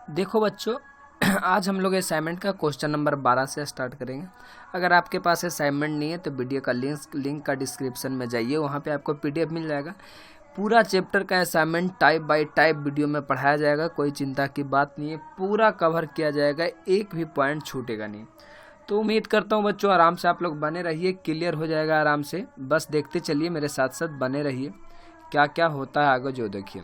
देखो बच्चों, आज हम लोग असाइनमेंट का क्वेश्चन नंबर 12 से स्टार्ट करेंगे। अगर आपके पास असाइनमेंट नहीं है तो वीडियो का लिंक का डिस्क्रिप्शन में जाइए, वहाँ पे आपको पीडीएफ मिल जाएगा। पूरा चैप्टर का assignment type bye type video में पढ़ाया जाएगा, कोई चिंता की बात नहीं है, पूरा कवर किया जाएगा, एक भी पॉइंट छूटेगा नहीं। तो उम्मीद करता हूँ बच्चों आराम से आप लोग बने रहिए, क्लियर हो जाएगा आराम से। बस देखते चलिए, मेरे साथ साथ बने रहिए, क्या क्या होता है आगे जो देखिए।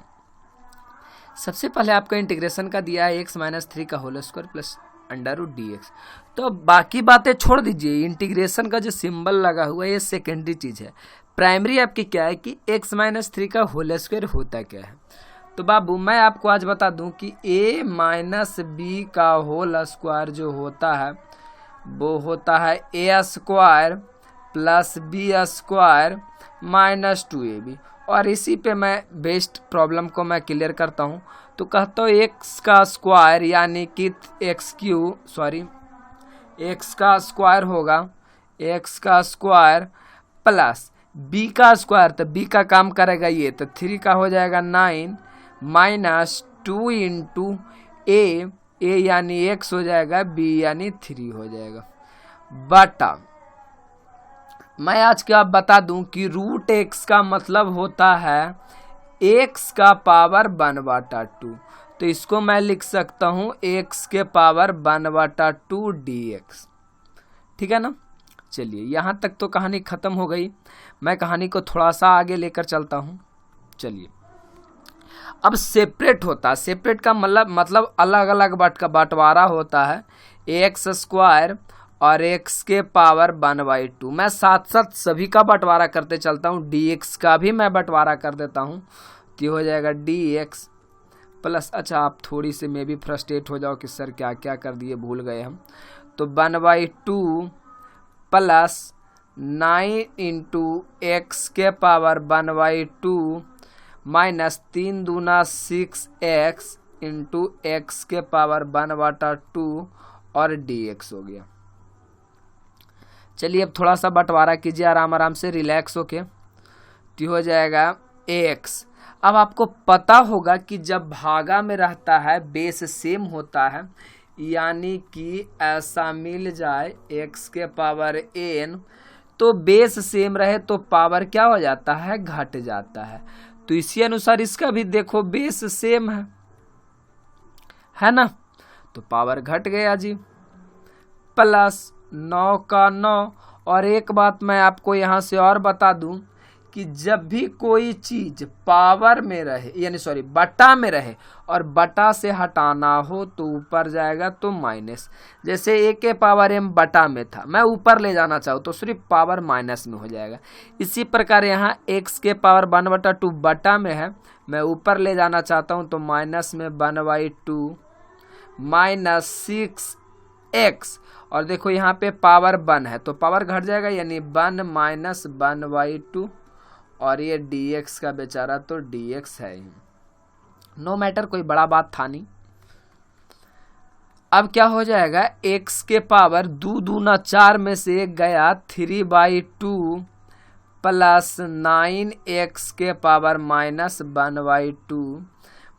सबसे पहले आपका इंटीग्रेशन का दिया है x-3 का whole square plus under root D X. तो बाकी बातें छोड़ दीजिए, इंटीग्रेशन का जो सिंबल लगा हुआ है ये सेकेंडरी चीज़ है। प्राइमरी आपकी क्या है कि x-3 का होल स्क्वायर होता क्या है। तो बाबू मैं आपको आज बता दूं कि a माइनस बी का होल स्क्वायर जो होता है वो होता है a square plus B square minus 2ab। और इसी पे मैं बेस्ट प्रॉब्लम को मैं क्लियर करता हूँ। तो कहता हूँ एक्स का स्क्वायर यानी कि एक्स का स्क्वायर होगा एक्स का स्क्वायर प्लस बी का स्क्वायर, तो बी का काम करेगा ये, तो 3 का हो जाएगा 9 माइनस 2 इंटू ए यानी एक्स हो जाएगा, बी यानी 3 हो जाएगा बटा। मैं आज क्या बता दूं कि रूट एक्स का मतलब होता है एक्स का पावर 1/2। तो इसको मैं लिख सकता हूं एक्स के पावर 1/2 dx। ठीक है ना। चलिए यहां तक तो कहानी खत्म हो गई, मैं कहानी को थोड़ा सा आगे लेकर चलता हूं। चलिए अब सेपरेट होता है, सेपरेट का मतलब अलग अलग बंटवारा होता है। एक्स स्क्वायर और x के पावर 1/2। मैं साथ साथ सभी का बंटवारा करते चलता हूँ, dx का भी मैं बंटवारा कर देता हूँ, तो हो जाएगा dx प्लस, अच्छा आप थोड़ी से मे भी फ्रस्ट्रेट हो जाओ कि सर क्या क्या कर दिए, भूल गए हम। तो 1/2 प्लस 9 इंटू एक्स के पावर 1/2 माइनस 3 दूना 6x इंटू एक्स के पावर 1/2 और dx हो गया। चलिए अब थोड़ा सा बंटवारा कीजिए आराम से, रिलैक्स होके। तो हो जाएगा x। अब आपको पता होगा कि जब भागा में रहता है बेस सेम होता है, यानी कि ऐसा मिल जाए x के पावर n, तो बेस सेम रहे तो पावर क्या हो जाता है, घट जाता है। तो इसी अनुसार इसका भी देखो बेस सेम है ना, तो पावर घट गया जी, प्लस 9 का 9। और एक बात मैं आपको यहाँ से और बता दूं कि जब भी कोई चीज पावर में रहे यानी बटा में रहे और बटा से हटाना हो तो ऊपर जाएगा तो माइनस। जैसे a के पावर m बटा में था, मैं ऊपर ले जाना चाहूँ तो सिर्फ पावर माइनस में हो जाएगा। इसी प्रकार यहाँ x के पावर 1/2 बटा में है, मैं ऊपर ले जाना चाहता हूँ तो माइनस में 1/2 माइनस 6x। और देखो यहाँ पे पावर 1 है तो पावर घट जाएगा, यानी 1 माइनस 1/2। और ये dx का बेचारा तो dx है ही, नो मैटर, कोई बड़ा बात था नहीं। अब क्या हो जाएगा, x के पावर 2 दूना 4 में से एक गया 3/2 प्लस 9x के पावर माइनस 1/2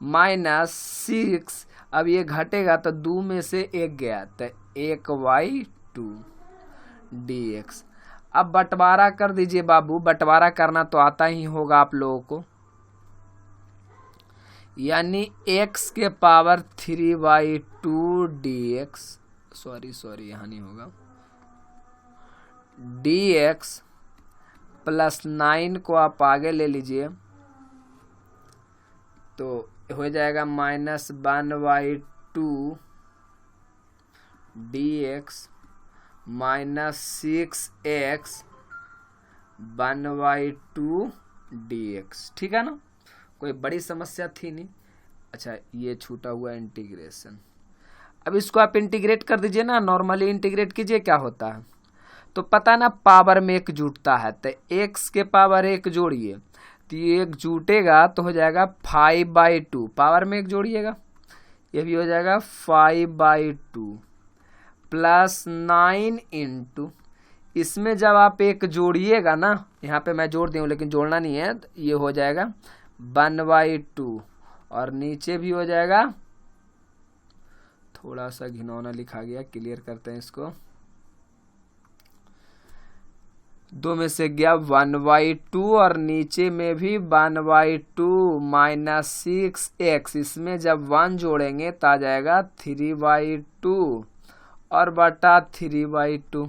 माइनस 6। अब ये घटेगा तो 2 में से एक गया तो 1/2 dx। अब बंटवारा कर दीजिए बाबू, बंटवारा करना तो आता ही होगा आप लोगों को, यानी x के पावर 3/2 dx, सॉरी यहाँ नहीं होगा, dx प्लस 9 को आप आगे ले लीजिए तो हो जाएगा minus 1/2 dx minus 6x 1/2 dx। ठीक है ना, कोई बड़ी समस्या थी नहीं। अच्छा ये छूटा हुआ इंटीग्रेशन, अब इसको आप इंटीग्रेट कर दीजिए ना, नॉर्मली इंटीग्रेट कीजिए, क्या होता है तो पता ना, पावर में एक जुटता है, तो x के पावर 1 जोड़िए तो ये एक जुटेगा तो हो जाएगा 5/2, पावर में एक जोड़िएगा ये भी हो जाएगा 5/2 प्लस 9 इंटू, इसमें जब आप एक जोड़िएगा ना, यहाँ पे मैं जोड़ दूँ लेकिन जोड़ना नहीं है, तो ये हो जाएगा 1/2 और नीचे भी हो जाएगा थोड़ा सा घिनौना लिखा गया, क्लियर करते हैं इसको। 2 में से गया 1/2 और नीचे में भी 1/2 माइनस 6x, इसमें जब 1 जोड़ेंगे तो आ जाएगा 3/2 और बटा 3/2।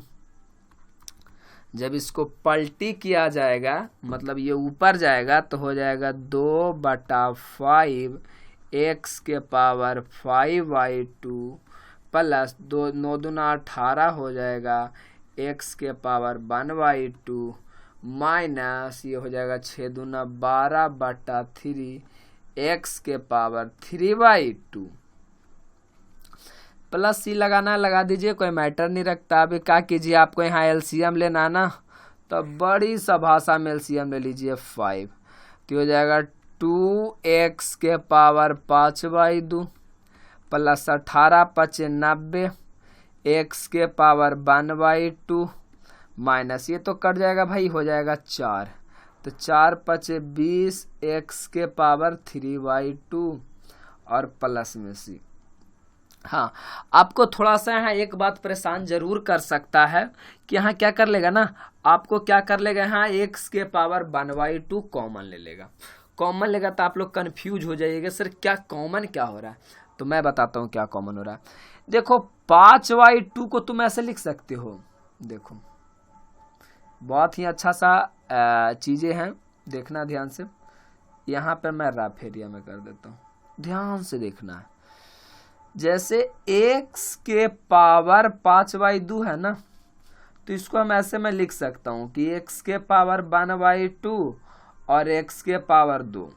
जब इसको पलटी किया जाएगा मतलब ये ऊपर जाएगा तो हो जाएगा 2/5 x के पावर 5/2 प्लस 2 9 दूना 18 हो जाएगा x के पावर 1/2 माइनस ये हो जाएगा 6 दूना 12/3 x के पावर 3/2 प्लस सी लगाना लगा दीजिए, कोई मैटर नहीं रखता। अभी क्या कीजिए, आपको यहाँ एलसीएम लेना ना, तो बड़ी सा भाषा में एलसीएम ले लीजिए 5, तो हो जाएगा 2x के पावर 5/2 प्लस 18 5 90 x के पावर 1/2 माइनस ये तो कट जाएगा भाई, हो जाएगा 4, तो 4 5 20 x के पावर 3/2 और प्लस में सी। हाँ, आपको थोड़ा सा यहाँ एक बात परेशान जरूर कर सकता है कि यहाँ क्या कर लेगा ना, आपको क्या कर लेगा, यहाँ x के पावर 1/2 कॉमन ले लेगा। कॉमन लेगा तो आप लोग कंफ्यूज हो जाइएगा, सर क्या कॉमन क्या हो रहा है। तो मैं बताता हूँ क्या कॉमन हो रहा है। देखो 5/2 को तुम ऐसे लिख सकते हो, देखो बहुत ही अच्छा सा चीज़ें हैं, देखना ध्यान से। यहाँ पर मैं रफ एरिया में कर देता हूँ, ध्यान से देखना है। जैसे x के पावर 5/2 है ना, तो इसको हम ऐसे में लिख सकता हूँ कि x के पावर 1/2 और x के पावर 2।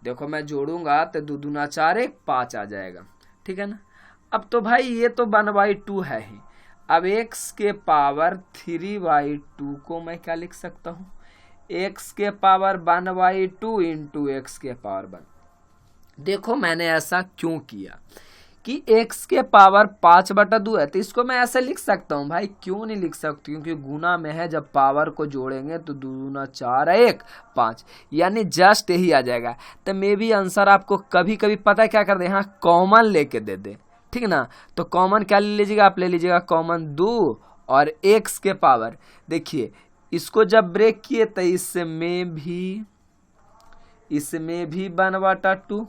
देखो मैं जोड़ूंगा तो 2 दूना 4 1 5 आ जाएगा, ठीक है ना। अब तो भाई ये तो 1/2 है ही, अब x के पावर 3/2 को मैं क्या लिख सकता हूँ, x के पावर 1/2 इंटू x के पावर 1। देखो मैंने ऐसा क्यों किया कि x के पावर 5/2 है, तो इसको मैं ऐसे लिख सकता हूँ भाई। क्यों नहीं लिख सकती, क्योंकि गुना में है, जब पावर को जोड़ेंगे तो 2 दूना 4 1 5, यानी जस्ट यही आ जाएगा। तो मे भी आंसर आपको कभी कभी पता है क्या कर दे, यहाँ कॉमन लेके दे दे, ठीक ना। तो कॉमन क्या ले लीजिएगा, आप ले लीजिएगा कॉमन 2 और x के पावर, देखिए इसको जब ब्रेक किए तो इसमें भी 1/2,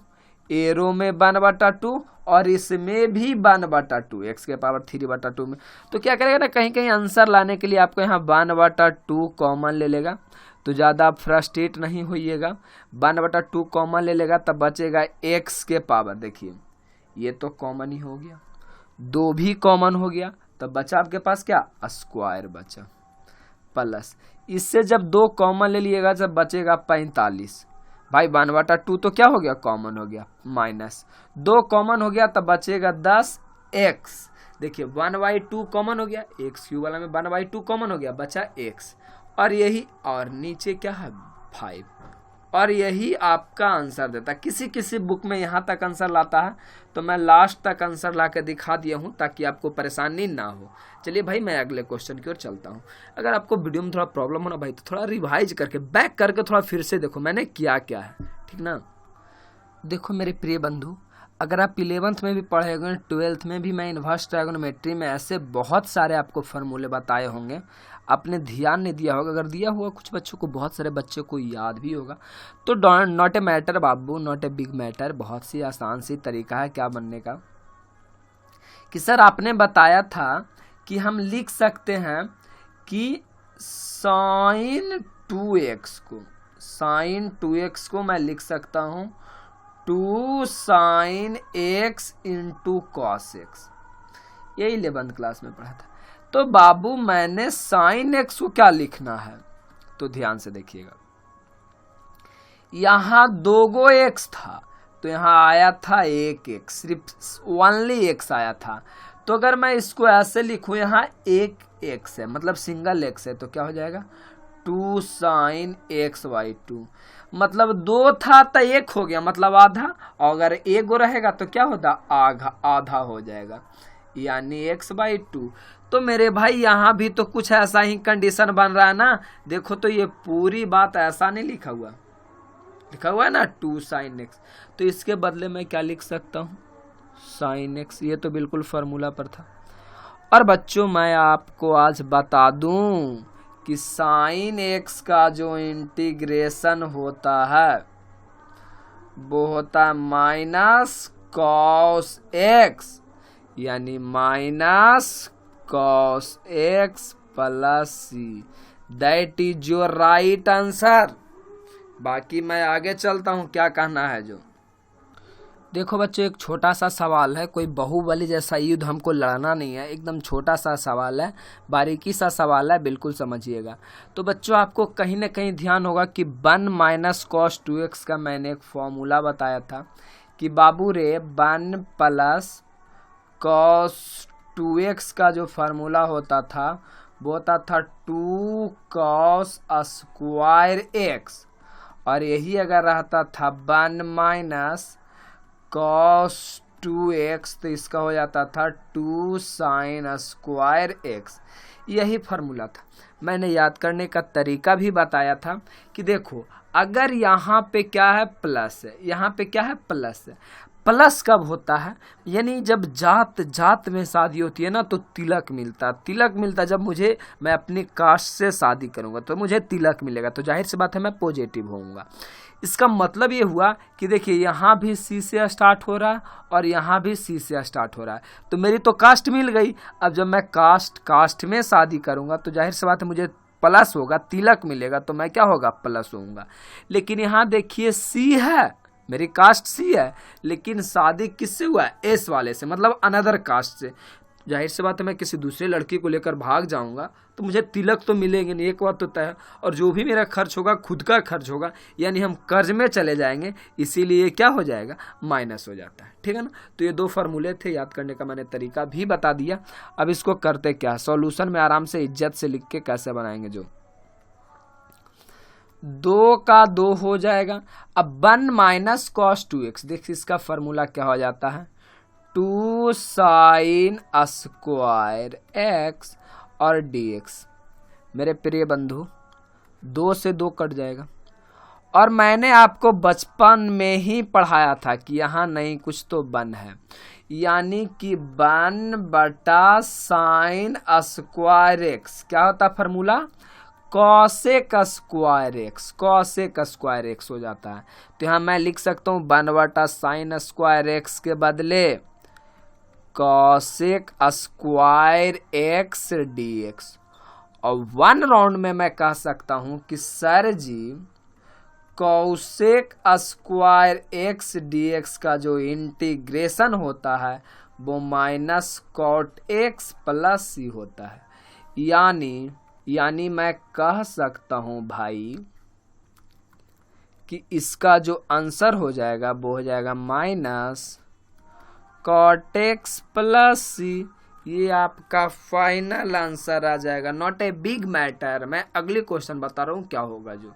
एरो में 1/2 और इसमें भी 1/2, x के पावर 3/2 में। तो क्या करेगा ना, कहीं कहीं आंसर लाने के लिए आपको यहाँ 1/2 कॉमन ले लेगा, तो ज़्यादा फ्रस्ट्रेट नहीं होइएगा। 1/2 कॉमन ले लेगा, तब बचेगा x के पावर, देखिए ये तो कॉमन ही हो गया, 2 भी कॉमन हो गया, तब बचा आपके पास क्या, स्क्वायर बचा, प्लस इससे जब 2 कॉमन ले लिएगा जब बचेगा 45। भाई 1/2 तो क्या हो गया, कॉमन हो गया, माइनस 2 कॉमन हो गया, तब बचेगा 10x। देखिए 1/2 कॉमन हो गया, x क्यूब वाला में 1/2 कॉमन हो गया, बचा x, और यही और नीचे क्या है 5, और यही आपका आंसर देता है। किसी किसी बुक में यहाँ तक आंसर लाता है, तो मैं लास्ट तक आंसर ला के दिखा दिया हूँ ताकि आपको परेशानी ना हो। चलिए भाई मैं अगले क्वेश्चन की ओर चलता हूँ। अगर आपको वीडियो में थोड़ा प्रॉब्लम हो ना भाई, तो थोड़ा रिवाइज करके बैक करके थोड़ा फिर से देखो मैंने क्या क्या है, ठीक ना। देखो मेरे प्रिय बंधु, अगर आप 11th में भी पढ़े होंगे, 12th में भी मैं इन्वर्स ट्रायगोनोमेट्री में ऐसे बहुत सारे आपको फार्मूले बताए होंगे, आपने ध्यान नहीं दिया होगा। अगर दिया हुआ कुछ बच्चों को, बहुत सारे बच्चों को याद भी होगा, तो not a matter Babu, not a big matter. बहुत सी आसान सी तरीका है क्या बनने का, कि सर आपने बताया था कि हम लिख सकते हैं कि sin 2x को मैं लिख सकता हूँ 2 sin x into cos x। यही 11th क्लास में पढ़ा था। तो बाबू मैंने sin x को क्या लिखना है, तो ध्यान से देखिएगा, यहाँ 2 x था, तो यहाँ आया था 1 x, सिर्फ ओनली x आया था। तो अगर मैं इसको ऐसे लिखूं, यहाँ 1 x है मतलब सिंगल x है, तो क्या हो जाएगा 2 sin x/2, मतलब 2 था तो 1 हो गया मतलब आधा, और अगर 1 रहेगा तो क्या होता, आधा हो जाएगा, यानी x/2। तो मेरे भाई यहाँ भी तो कुछ ऐसा ही कंडीशन बन रहा है ना। देखो तो ये पूरी बात ऐसा नहीं लिखा हुआ है ना 2 sin x, तो इसके बदले में क्या लिख सकता हूँ साइन एक्स, ये तो बिल्कुल फार्मूला पर था। और बच्चों मैं आपको आज बता दूं कि साइन एक्स का जो इंटीग्रेशन होता है वो होता है माइनस कॉस एक्स, यानी minus cos X plus C, that is your right answer. बाकी मैं आगे चलता हूँ, क्या कहना है जो। देखो बच्चों, एक छोटा सा सवाल है, कोई बाहुबली जैसा युद्ध हमको लड़ना नहीं है, एकदम छोटा सा सवाल है, बारीकी सा सवाल है, बिल्कुल समझिएगा। तो बच्चों आपको कहीं ना कहीं ध्यान होगा कि 1 माइनस कॉस 2x का मैंने एक फॉर्मूला बताया था कि बाबू रे 1 प्लस कॉस 2x का जो फार्मूला होता था वो होता था 2 कॉस स्क्वायर एक्स, और यही अगर रहता था 1 माइनस कॉस 2x तो इसका हो जाता था 2 साइन स्क्वायर एक्स। यही फार्मूला था। मैंने याद करने का तरीका भी बताया था कि देखो अगर यहाँ पे क्या है प्लस है, यहाँ पे क्या है प्लस है। प्लस कब होता है, यानी जब जात जात में शादी होती है ना तो तिलक मिलता जब मैं अपनी कास्ट से शादी करूँगा तो मुझे तिलक मिलेगा, तो जाहिर सी बात है मैं पॉजिटिव होऊंगा। इसका मतलब ये हुआ कि देखिए यहाँ भी सी से स्टार्ट हो रहा है और यहाँ भी सी से स्टार्ट हो रहा है, तो मेरी तो कास्ट मिल गई। अब जब मैं कास्ट में शादी करूँगा तो जाहिर सी बात है मुझे प्लस होगा, तिलक मिलेगा, तो मैं क्या होगा प्लस होऊंगा। लेकिन यहाँ देखिए सी है, मेरी कास्ट सी है, लेकिन शादी किससे हुआ है, एस वाले से, मतलब अनदर कास्ट से। जाहिर सी बात है मैं किसी दूसरे लड़की को लेकर भाग जाऊंगा तो मुझे तिलक तो मिलेंगे नहीं, एक बात तो तय है। और जो भी मेरा खर्च होगा खुद का खर्च होगा, यानी हम कर्ज में चले जाएंगे, इसीलिए क्या हो जाएगा माइनस हो जाता है। ठीक है ना। तो ये 2 फार्मूले थे, याद करने का मैंने तरीका भी बता दिया। अब इसको करते क्या, सॉल्यूशन में आराम से इज्जत से लिख के कैसे बनाएंगे। जो 2 का 2 हो जाएगा। अब 1 माइनस कॉस 2x, देखिए इसका फार्मूला क्या हो जाता है 2 साइन स्क्वायर एक्स और dx। मेरे प्रिय बंधु 2 से 2 कट जाएगा। और मैंने आपको बचपन में ही पढ़ाया था कि यहाँ नहीं कुछ तो 1 है, यानी कि 1 बटा साइन स्क्वायर एक्स क्या होता formula cosec square x, cosec square x हो जाता है। तो यहाँ मैं लिख सकता हूँ 1 बटा साइन स्क्वायर एक्स के बदले कॉसेक स्क्वायर एक्स dx। और 1 राउंड में मैं कह सकता हूँ कि सर जी कॉसेक स्क्वायर एक्स dx का जो इंटीग्रेशन होता है वो माइनस कॉट एक्स प्लस सी होता है। यानी मैं कह सकता हूँ भाई कि इसका जो आंसर हो जाएगा वो हो जाएगा माइनस कॉट एक्स प्लस सी। ये आपका फाइनल आंसर आ जाएगा, नॉट ए बिग मैटर। मैं अगले क्वेश्चन बता रहा हूँ क्या होगा। जो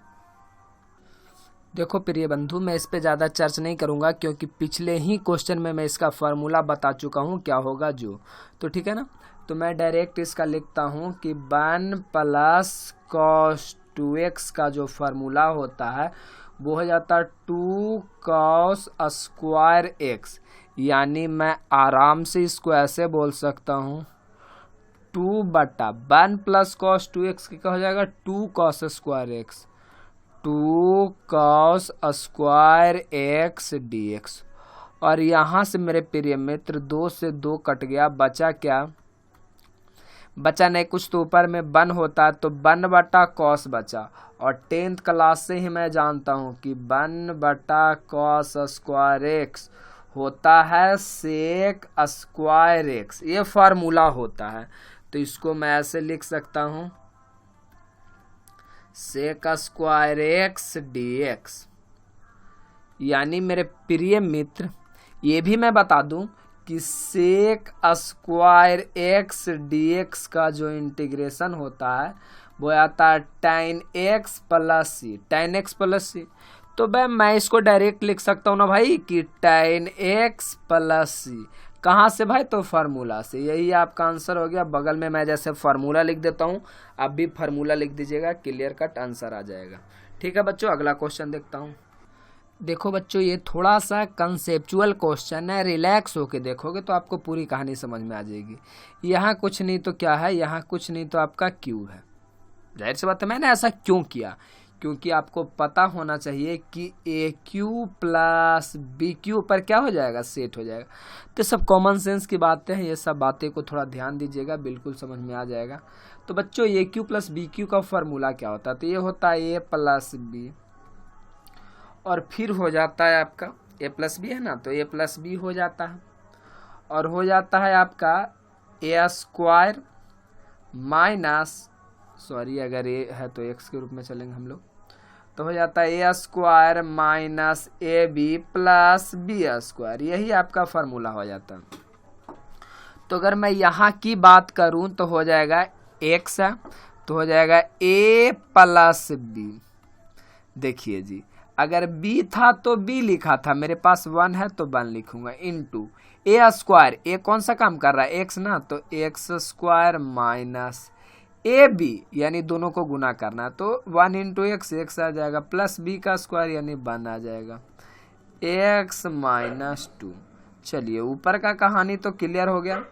देखो प्रिय बंधु, मैं इस पे ज़्यादा चर्च नहीं करूँगा क्योंकि पिछले ही क्वेश्चन में मैं इसका फार्मूला बता चुका हूँ क्या होगा जो। तो ठीक है ना। तो मैं डायरेक्ट इसका लिखता हूँ कि 1 प्लस कॉस 2x का जो फार्मूला होता है वो हो जाता है 2 कॉस स्क्वायर एक्स। यानी मैं आराम से इसको ऐसे बोल सकता हूँ 2 बटा 1 प्लस कॉस 2x क्या हो जाएगा 2 cos square x, 2 cos square x dx। और यहाँ से मेरे प्रिय मित्र 2 से 2 कट गया, बचा क्या, बचा नहीं कुछ, तो ऊपर में 1 होता है तो 1 बटा कॉस बचा। और 10th क्लास से ही मैं जानता हूँ कि 1 बटा कॉस स्क्वायर एक्स होता है सेक स्क्वायर एक्स, ये फार्मूला होता है। तो इसको मैं ऐसे लिख सकता हूँ सेक स्क्वायर एक्स dx। यानी मेरे प्रिय मित्र ये भी मैं बता दूं कि सेक स्क्वायर एक्स dx का जो इंटीग्रेशन होता है वो आता है tan x प्लस सी, tan x प्लस सी। तो मैं इसको डायरेक्ट लिख सकता हूँ ना भाई कि tan x प्लस सी। कहाँ से भाई, तो फार्मूला से। यही आपका आंसर हो गया। बगल में मैं जैसे फार्मूला लिख देता हूँ, आप भी फार्मूला लिख दीजिएगा, क्लियर कट आंसर आ जाएगा। ठीक है बच्चों, अगला क्वेश्चन देखता हूँ। देखो बच्चों, ये थोड़ा सा कंसेप्चुअल क्वेश्चन है, रिलैक्स होके देखोगे तो आपको पूरी कहानी समझ में आ जाएगी। यहाँ कुछ नहीं तो क्या है, यहाँ कुछ नहीं तो आपका क्यू है। जाहिर सी बात है, मैंने ऐसा क्यों किया, क्योंकि आपको पता होना चाहिए कि ए क्यू प्लस बी क्यू पर क्या हो जाएगा, सेट हो जाएगा। तो सब कॉमन सेंस की बातें हैं, ये सब बातें को थोड़ा ध्यान दीजिएगा, बिल्कुल समझ में आ जाएगा। तो बच्चों, ए क्यू प्लस बी क्यू का फॉर्मूला क्या होता है, तो ये होता है ए प्लस बी, और फिर हो जाता है आपका ए प्लस बी है ना, तो ए प्लस बी हो जाता है, और हो जाता है आपका ए स्क्वायर माइनस, सॉरी अगर ए है तो एक्स के रूप में चलेंगे हम लोग, तो हो जाता है A square minus A B plus B square, यही आपका फॉर्मूला हो जाता है। तो अगर मैं यहाँ की बात करूँ तो हो जाएगा एक्स है, तो हो जाएगा ए प्लस बी। देखिए जी, अगर b था तो b लिखा था, मेरे पास 1 है तो 1 लिखूंगा, इनटू ए स्क्वायर, ए कौन सा काम कर रहा है, x ना, तो X square minus A B, यानी दोनों को गुना करना है, तो 1 इंटू एक्स आ जाएगा, प्लस b का स्क्वायर यानी 1 आ जाएगा, x माइनस 2। चलिए, ऊपर का कहानी तो क्लियर हो गया,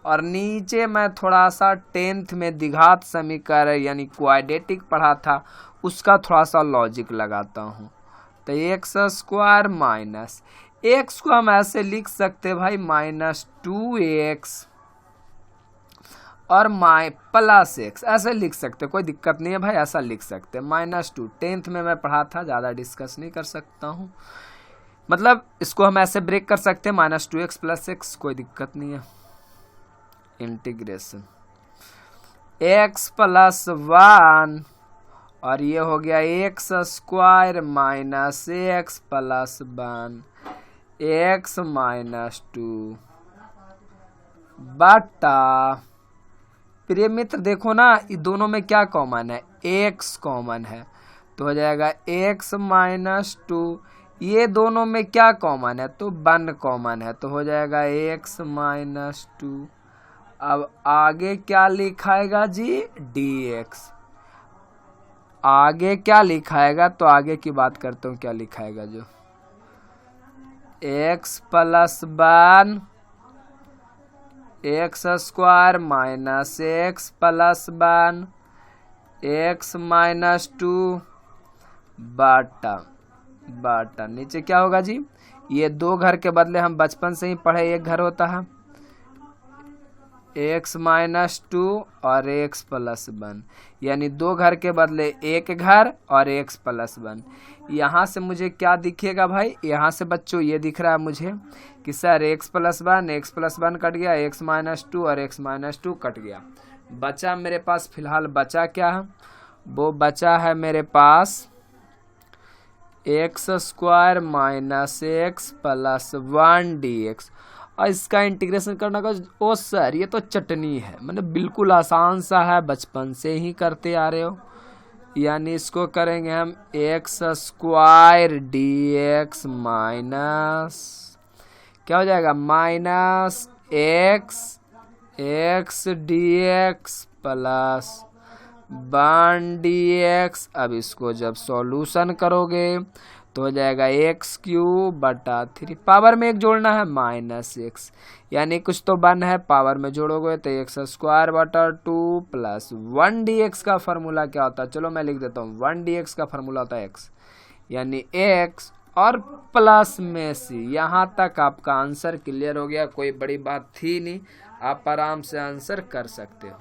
और नीचे मैं थोड़ा सा 10th में द्विघात समीकरण यानी क्वाड्रेटिक पढ़ा था, उसका थोड़ा सा लॉजिक लगाता हूँ। तो एक्स स्क्वायर माइनस, एक्स को हम ऐसे लिख सकते हैं भाई -2x और प्लस एक्स, ऐसे लिख सकते, कोई दिक्कत नहीं है भाई, ऐसा लिख सकते हैं -2। 10th में मैं पढ़ा था, ज़्यादा डिस्कस नहीं कर सकता हूँ, मतलब इसको हम ऐसे ब्रेक कर सकते हैं -2x प्लस एक्स, कोई दिक्कत नहीं है। इंटीग्रेशन x प्लस 1, और ये हो गया x square minus X plus 1, x minus 2 बटा, प्रिय मित्र देखो ना, ये दोनों में क्या कॉमन है, एक्स कॉमन है, तो हो जाएगा एक्स माइनस 2, ये दोनों में क्या कॉमन है, तो 1 कॉमन है, तो हो जाएगा एक्स माइनस 2। अब आगे क्या लिखाएगा जी, dx, आगे क्या लिखाएगा, तो आगे की बात करता हूँ, क्या लिखाएगा जो x plus 1 x square minus X plus 1 x minus 2 बटा नीचे क्या होगा जी, ये 2 घर के बदले हम बचपन से ही पढ़े, एक घर होता है, एक्स माइनस 2 और एक्स प्लस 1, यानी 2 घर के बदले एक घर और एक्स प्लस 1। यहाँ से मुझे क्या दिखेगा भाई, यहाँ से बच्चों ये दिख रहा है मुझे कि सर एक्स प्लस 1 कट गया, एक्स माइनस 2 और एक्स माइनस 2 कट गया, बचा मेरे पास फिलहाल बचा क्या है, वो बचा है मेरे पास X square minus X plus 1 dx, और इसका इंटीग्रेशन करना का, ओ सर ये तो चटनी है, मतलब बिल्कुल आसान सा है, बचपन से ही करते आ रहे हो, यानी इसको करेंगे हम एक्स स्क्वायर dx माइनस क्या हो जाएगा, minus x dx plus 1 dx। अब इसको जब सॉल्यूशन करोगे तो हो जाएगा x³ बटा 3, पावर में एक जोड़ना है -x, यानी कुछ तो 1 है, पावर में जोड़ोगे तो एक्स स्क्वायर बटा 2 प्लस 1 dx का फॉर्मूला क्या होता है, चलो मैं लिख देता हूँ, 1 dx का फॉर्मूला होता है x, यानी x और प्लस में c। यहाँ तक आपका आंसर क्लियर हो गया, कोई बड़ी बात थी नहीं, आप आराम से आंसर कर सकते हो।